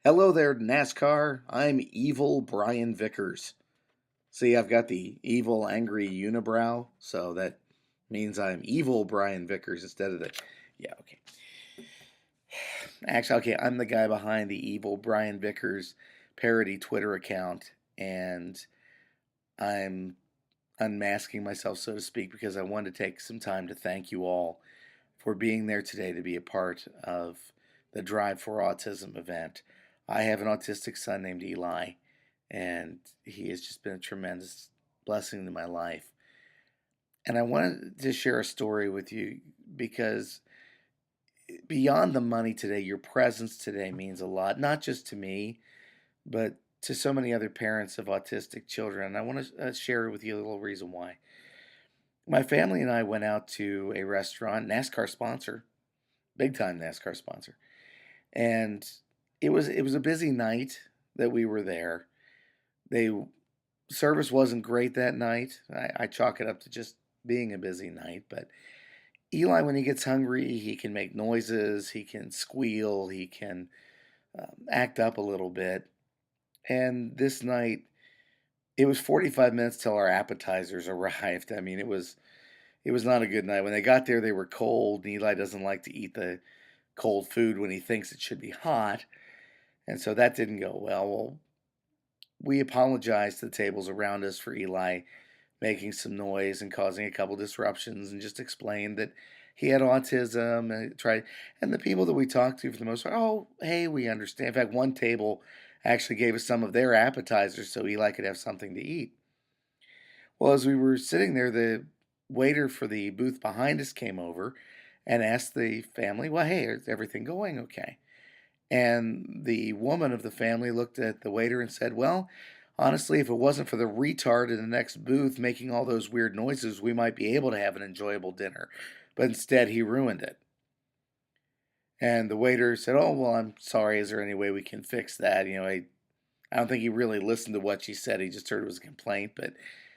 Hello there, NASCAR. I'm evil Brian Vickers. See, I've got the evil, angry unibrow, so that means I'm evil Brian Vickers instead of the. Yeah, okay. Actually, okay, I'm the guy behind the evil Brian Vickers parody Twitter account, and I'm unmasking myself, so to speak, because I wanted to take some time to thank you all for being there today to be a part of the Drive4Autism event. I have an autistic son named Eli, and he has just been a tremendous blessing to my life. And I wanted to share a story with you because beyond the money today, your presence today means a lot, not just to me, but to so many other parents of autistic children. And I want to share with you a little reason why. My family and I went out to a restaurant, NASCAR sponsor, big time NASCAR sponsor. And it was a busy night that we were there. They Service wasn't great that night. I chalk it up to just being a busy night. But Eli, when he gets hungry, he can make noises, he can squeal, he can act up a little bit. And this night, it was 45 minutes till our appetizers arrived. I mean, it was not a good night. When they got there, they were cold. And Eli doesn't like to eat the cold food when he thinks it should be hot. And so that didn't go well. Well, we apologized to the tables around us for Eli making some noise and causing a couple disruptions and just explained that he had autism and tried. And the people that we talked to for the most part, oh, hey, we understand. In fact, one table actually gave us some of their appetizers so Eli could have something to eat. Well, as we were sitting there, the waiter for the booth behind us came over and asked the family, well, hey, is everything going okay? And the woman of the family looked at the waiter and said, well, honestly, if it wasn't for the retard in the next booth making all those weird noises, we might be able to have an enjoyable dinner. But instead, he ruined it. And the waiter said, oh, well, I'm sorry. Is there any way we can fix that? I don't think he really listened to what she said. He just heard it was a complaint. But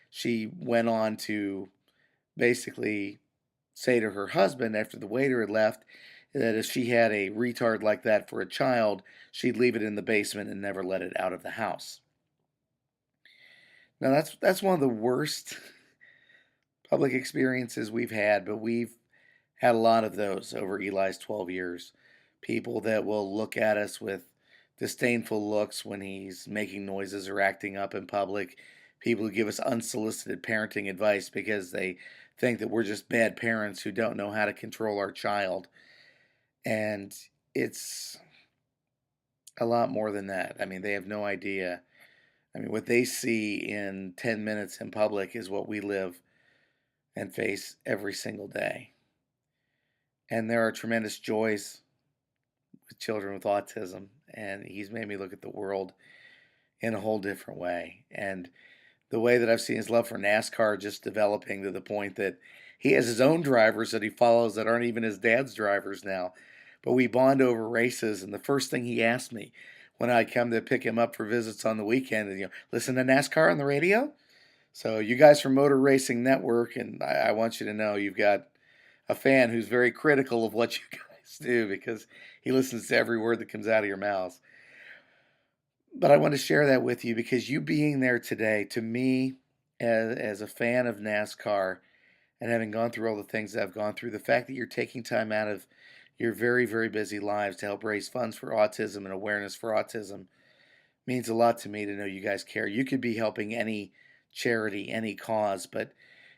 she went on to basically say to her husband after the waiter had left that if she had a retard like that for a child, she'd leave it in the basement and never let it out of the house. Now that's one of the worst public experiences we've had, but we've had a lot of those over Eli's 12 years. People that will look at us with disdainful looks when he's making noises or acting up in public. People who give us unsolicited parenting advice because they think that we're just bad parents who don't know how to control our child. And it's a lot more than that. I mean, they have no idea. I mean, what they see in 10 minutes in public is what we live and face every single day. And there are tremendous joys with children with autism, and he's made me look at the world in a whole different way. And the way that I've seen his love for NASCAR just developing to the point that he has his own drivers that he follows that aren't even his dad's drivers now. But we bond over races, and the first thing he asked me when I come to pick him up for visits on the weekend is, listen to NASCAR on the radio? So you guys from Motor Racing Network, and I want you to know you've got a fan who's very critical of what you guys do because he listens to every word that comes out of your mouths. But I want to share that with you because you being there today, to me, as a fan of NASCAR and having gone through all the things that I've gone through, the fact that you're taking time out of your very, very busy lives to help raise funds for autism and awareness for autism means a lot to me to know you guys care. You could be helping any charity, any cause, but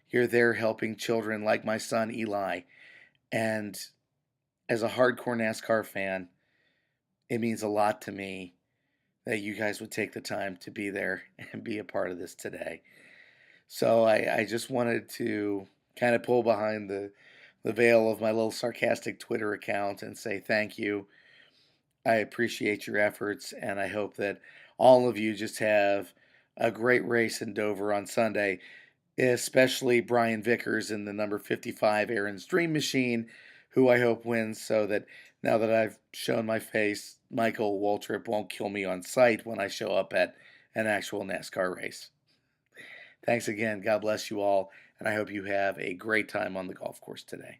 you're there helping children like my son Eli. And as a hardcore NASCAR fan, it means a lot to me that you guys would take the time to be there and be a part of this today. So I just wanted to kind of pull behind the veil of my little sarcastic Twitter account and say thank you. I appreciate your efforts, and I hope that all of you just have a great race in Dover on Sunday, especially Brian Vickers in the number 55 Aaron's Dream Machine, who I hope wins so that now that I've shown my face, Michael Waltrip won't kill me on sight when I show up at an actual NASCAR race. Thanks again. God bless you all, and I hope you have a great time on the golf course today.